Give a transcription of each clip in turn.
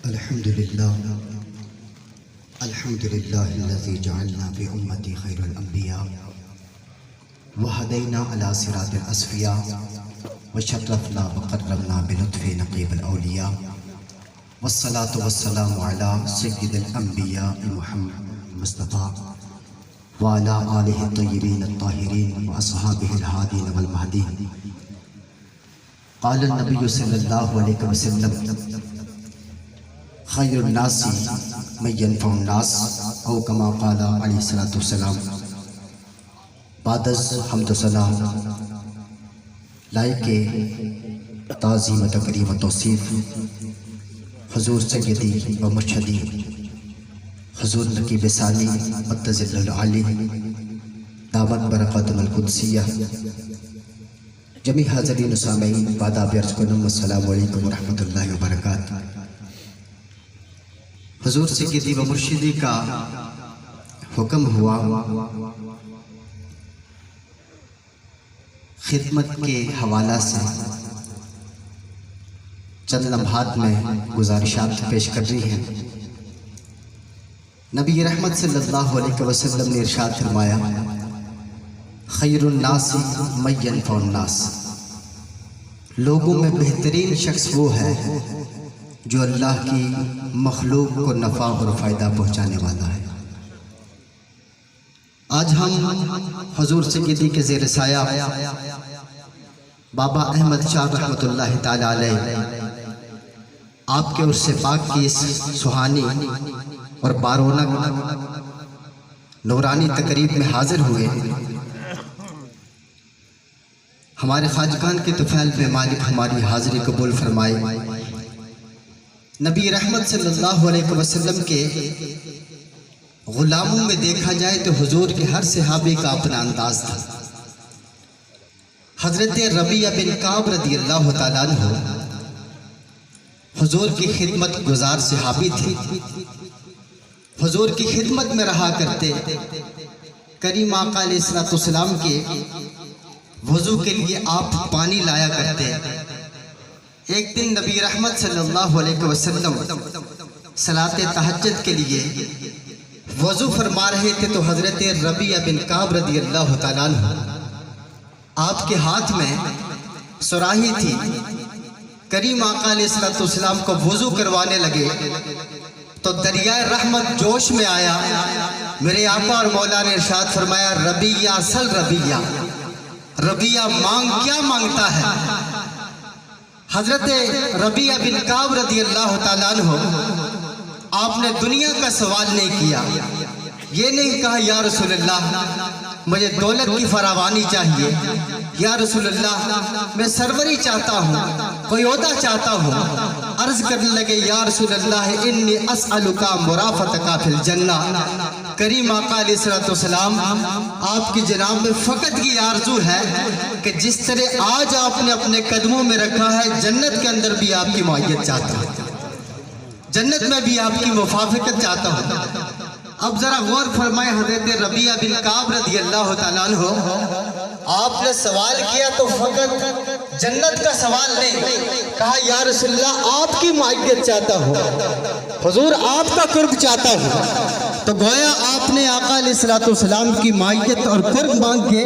الحمدللہ الذی جعلنا فی امتی خیر الانبیاء وہدینا علی صراط الاسفیاء وشرفنا وقربنا بلطف نقیب الاولیاء والصلاة والسلام علی سید الانبیاء محمد مصطفیٰ وعلی آلہ الطیبین الطاہرین واصحابہ الہادین والمہدین. قال النبی صلی اللہ علیہ وسلم خیر الناس من ینفع الناس او کما قال علیہ السلام. بعد از حمد و ثنا لائق تعظیم و تکریم و توصیف حضور سیدی و مرشدی حضور نقیب ثانی متزل العالی دامت برکاتم القدسیہ. جمیع حاضرین و سامعین بعد عرض کنم السلام علیکم ورحمۃ اللہ وبرکاتہ. حضور سیدی و مرشدی کا حکم ہوا خدمت کے حوالہ سے چند لمحات میں گزارشات پیش کر رہی ہیں. نبی رحمت صلی اللہ علیہ وسلم نے ارشاد فرمایا خیر الناس من ینفع الناس. لوگوں میں بہترین شخص وہ ہے جو اللہ کی مخلوق کو نفع اور فائدہ پہنچانے والا ہے. آج ہم حضور سیدی کے زیر سایہ بابا احمد شاہ رحمۃ اللہ تعالی علیہ آپ کے عرص پاک کی اس سہانی اور بارونق نورانی تقریب میں حاضر ہوئے. ہمارے خواجگان کے طفیل میں مالک ہماری حاضری قبول فرمائے. نبی رحمت صلی اللہ علیہ وسلم کے غلاموں میں دیکھا جائے تو حضور کے ہر صحابی کا اپنا انداز تھا. حضرت ربیعہ بن کعب رضی اللہ تعالیٰ عنہ حضور کی خدمت گزار صحابی تھے. حضور کی خدمت میں رہا کرتے. کریم آقا علیہ السلام کے وضو کے لیے آپ پانی لایا کرتے. ایک دن نبی رحمت صلی اللہ علیہ وسلم صلاۃ تہجد کے لیے وضو فرما رہے تھے تو حضرت ربیعہ بن کعب رضی اللہ تعالیٰ عنہ آپ کے ہاتھ میں سراہی تھی. کریم آقا علیہ السلام کو وضو کروانے لگے تو دریائے رحمت جوش میں آیا. میرے آقا اور مولا نے ارشاد فرمایا ربیعہ سل ربیعہ. ربیعہ مانگ کیا مانگتا ہے. حضرت ربیعہ بن کعب رضی اللہ تعالیٰ عنہ آپ نے دنیا کا سوال نہیں کیا. یہ نہیں کہا یا رسول اللہ مجھے دولت کی فراوانی چاہیے، یا رسول اللہ میں سروری چاہتا ہوں، کوئی عہدہ چاہتا ہوں. عرض کرنے لگے یا رسول اللہ انی اسألک مرافقتک فی الجنہ. کریم آقا علیہ السلام آپ کی جناب میں فقط یہ آرزو ہے کہ جس طرح آج آپ نے اپنے قدموں میں رکھا ہے جنت کے اندر بھی آپ کی معیت چاہتا ہوں، جنت میں بھی آپ کی موافقت چاہتا ہوں. اب ذرا غور فرمائے حضرت ربیعہ بن کعب رضی اللہ تعالیٰ عنہ آپ نے سوال کیا تو فقط جنت کا سوال نہیں کہا یا رسول اللہ آپ کی معیت چاہتا ہوں، حضور آپ کا قرب چاہتا ہوں. تو گویا آپ نے آقا علیہ السلام کی معیت اور قرب مانگ کے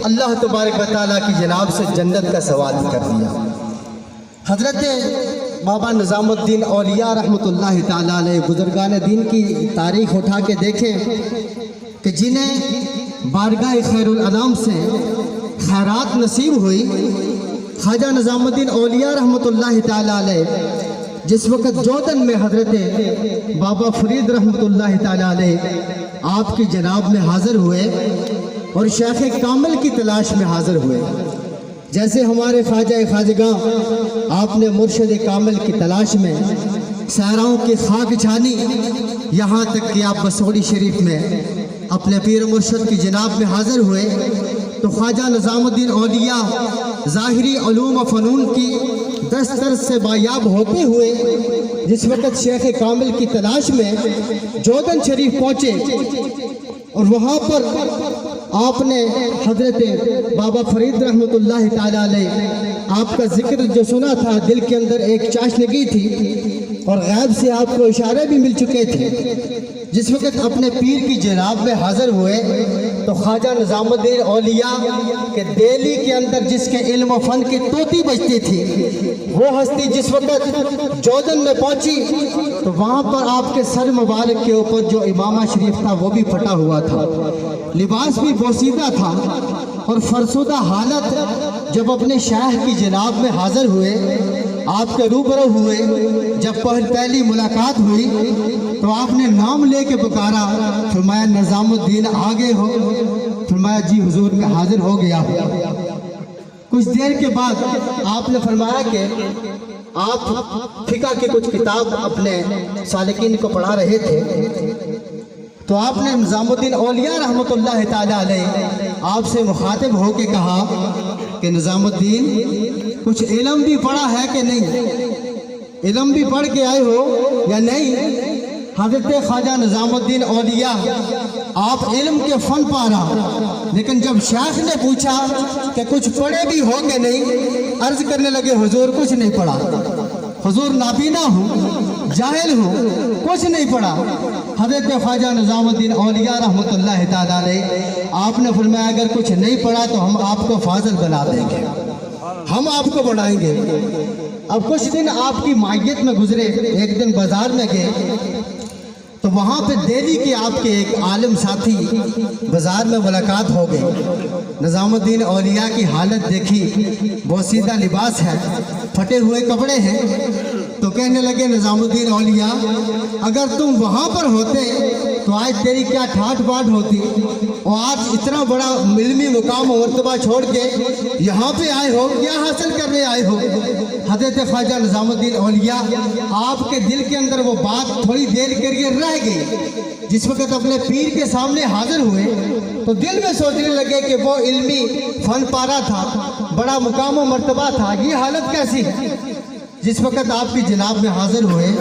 اللہ تبارک و تعالیٰ کی جناب سے جنت کا سوال کر دیا. حضرت بابا نظام الدین اولیاء رحمۃ اللہ تعالیٰ علیہ بزرگان دین کی تاریخ اٹھا کے دیکھیں کہ جنہیں بارگاہ خیر الانام سے خیرات نصیب ہوئی. خواجہ نظام الدین اولیاء رحمۃ اللہ تعالیٰ علیہ جس وقت جوتن میں حضرت بابا فرید رحمۃ اللہ تعالیٰ علیہ آپ کی جناب میں حاضر ہوئے اور شیخ کامل کی تلاش میں حاضر ہوئے. جیسے ہمارے خواجہ خواجگاں آپ نے مرشد کامل کی تلاش میں صحراؤں کی خاک چھانی یہاں تک کہ آپ بسوڑی شریف میں اپنے پیر مرشد کی جناب میں حاضر ہوئے تو خواجہ نظام الدین اولیاء ظاہری علوم و فنون کی دسترس سے بایاب ہوتے ہوئے جس وقت شیخ کامل کی تلاش میں جوتن شریف پہنچے اور وہاں پر آپ نے حضرت بابا فرید رحمۃ اللہ تعالیٰ علیہ آپ کا ذکر جو سنا تھا دل کے اندر ایک چاشنگی تھی اور غیب سے آپ کو اشارے بھی مل چکے تھے۔ جس وقت اپنے پیر کی جناب میں حاضر ہوئے تو خواجہ نظام الدین اولیاء کے دہلی کے اندر جس کے علم و فن کی طوطی بجتی تھی، وہ ہستی جس وقت جوزن میں پہنچی تو وہاں پر آپ کے سر مبارک کے اوپر جو امامہ شریف تھا وہ بھی پھٹا ہوا تھا، لباس بھی بوسیدہ تھا، اور فرسودہ حالت جب اپنے شیخ کی جناب میں حاضر ہوئے، آپ کے روبرو ہوئے، جب پہلی ملاقات ہوئی تو آپ نے نام لے کے پکارا، فرمایا نظام الدین آگے ہو؟ فرمایا جی حضور میں حاضر ہو گیا ہوں۔ کچھ دیر کے بعد آپ نے فرمایا کہ آپ فقہ کی کچھ کتاب اپنے سالکین کو پڑھا رہے تھے، تو آپ نے نظام الدین اولیاء رحمۃ اللہ تعالیٰ علیہ آپ سے مخاطب ہو کے کہا کہ نظام الدین کچھ علم بھی پڑھا ہے کہ نہیں؟ علم بھی پڑھ کے آئے ہو یا نہیں؟ حضرت خواجہ نظام الدین اولیاء آپ علم کے فن پارا، لیکن جب شیخ نے پوچھا کہ کچھ پڑھے بھی ہو کہ نہیں، عرض کرنے لگے حضور کچھ نہیں پڑھا، حضور نابینا ہوں، جاہل ہوں، کچھ نہیں پڑھا۔ حضرت خواجہ نظام الدین اولیاء رحمۃ اللہ تعالیٰ علیہ آپ نے فرمایا اگر کچھ نہیں پڑھا تو ہم آپ کو فاضل بنا دیں گے، ہم آپ کو بڑھائیں گے۔ اب کچھ دن آپ کی معیت میں گزرے، ایک دن بازار میں گئے تو وہاں پہ دہلی کے آپ کے ایک عالم ساتھی بازار میں ملاقات ہو گئی۔ نظام الدین اولیاء کی حالت دیکھی، بوسیدہ لباس ہے، پھٹے ہوئے کپڑے ہیں، تو کہنے لگے نظام الدین اولیاء اگر تم وہاں پر ہوتے تو آج تیری کیا ٹھاٹ باٹ ہوتی، اور آج اتنا بڑا علمی مقام و مرتبہ چھوڑ کے یہاں پہ آئے ہو، کیا حاصل کرنے آئے ہو؟ حضرت خواجہ نظام الدین اولیاء آپ کے دل کے اندر وہ بات تھوڑی دیر کے لیے رہ گئی۔ جس وقت اپنے پیر کے سامنے حاضر ہوئے تو دل میں سوچنے لگے کہ وہ علمی فن پارا تھا، بڑا مقام و مرتبہ تھا، یہ حالت کیسی ہے؟ جس وقت آپ کی جناب میں حاضر ہوئے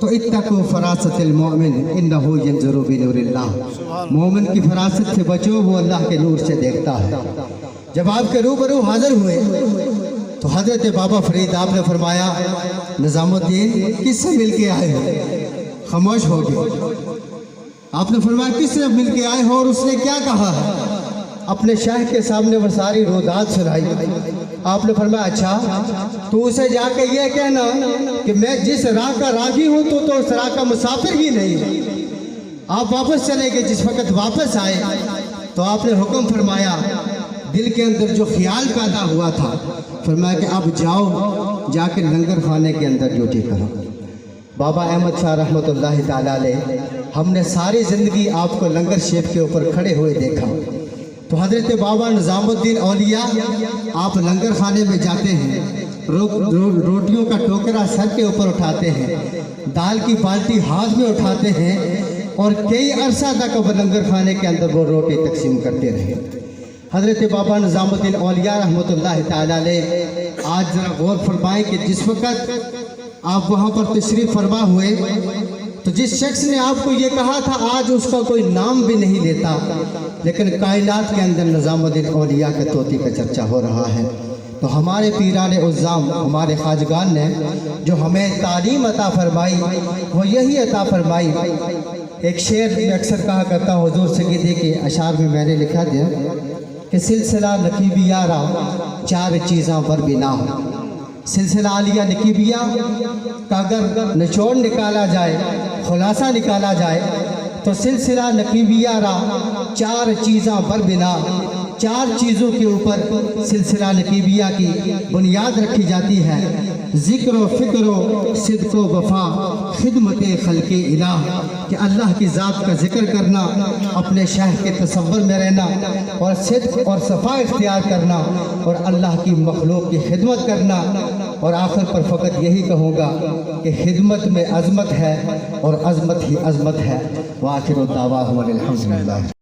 تو اتقوا فراست المؤمن انہ ینظر بنور اللہ، مومن کی فراست سے بچو، وہ اللہ کے نور سے دیکھتا ہے۔ جب آپ کے روبرو حاضر ہوئے تو حضرت بابا فرید آپ نے فرمایا نظام الدین کس سے مل کے آئے ہو؟ خاموش ہو گئے۔ آپ نے فرمایا کس سے مل کے آئے ہو اور اس نے کیا کہا ہے؟ اپنے شیخ کے سامنے وہ ساری رودات سنائی۔ آپ نے فرمایا اچھا تو اسے جا کے یہ کہنا کہ میں جس راہ کا راہی ہوں تو اس راہ کا مسافر ہی نہیں۔ آپ واپس چلے گئے۔ جس وقت واپس آئے تو آپ نے حکم فرمایا، دل کے اندر جو خیال پیدا ہوا تھا، فرمایا کہ اب جاؤ، جا کے لنگر خانے کے اندر ڈیوٹی کرو۔ بابا احمد شاہ رحمۃ اللہ تعالیٰ علیہ ہم نے ساری زندگی آپ کو لنگر شیف کے اوپر کھڑے ہوئے دیکھا، تو حضرت بابا نظام الدین اولیاء آپ لنگر خانے میں جاتے ہیں، روٹیوں کا ٹوکرا سر کے اوپر اٹھاتے ہیں، دال کی بالٹی ہاتھ میں اٹھاتے ہیں، اور کئی عرصہ تک وہ لنگر خانے کے اندر وہ روٹی تقسیم کرتے رہے۔ حضرت بابا نظام الدین اولیاء رحمۃ اللہ تعالیٰ علیہ آج ذرا غور فرمائیں کہ جس وقت آپ وہاں پر تشریف فرما ہوئے تو جس شخص نے آپ کو یہ کہا تھا آج اس کا کوئی نام بھی نہیں لیتا، لیکن کائنات کے اندر نظام الدین اولیاء کے طوطی کا چرچا ہو رہا ہے۔ تو ہمارے پیران عظام، ہمارے خواجگان نے جو ہمیں تعلیم عطا فرمائی وہ یہی عطا فرمائی۔ ایک شعر میں اکثر کہا کرتا ہوں، حضور سیدی کے اشعار میں میں نے لکھا دیا کہ سلسلہ نقیبیہ را چار چیزاں پر بنا، سلسلہ عالیہ نقیبیہ کا اگر نچوڑ نکالا جائے، خلاصہ نکالا جائے تو سلسلہ نقیبیہ را چار چیزاں پر بنا، چار چیزوں کے اوپر سلسلہ نقیبیہ کی بنیاد رکھی جاتی ہے: ذکر و فکر و صدق و وفا خدمت خلق الہ، کہ اللہ کی ذات کا ذکر کرنا، اپنے شیخ کے تصور میں رہنا، اور صدق اور صفا اختیار کرنا، اور اللہ کی مخلوق کی خدمت کرنا۔ اور آخر پر فقط یہی کہوں گا کہ خدمت میں عظمت ہے اور عظمت ہی عظمت ہے۔ وآخر دعواہم الحمدللہ۔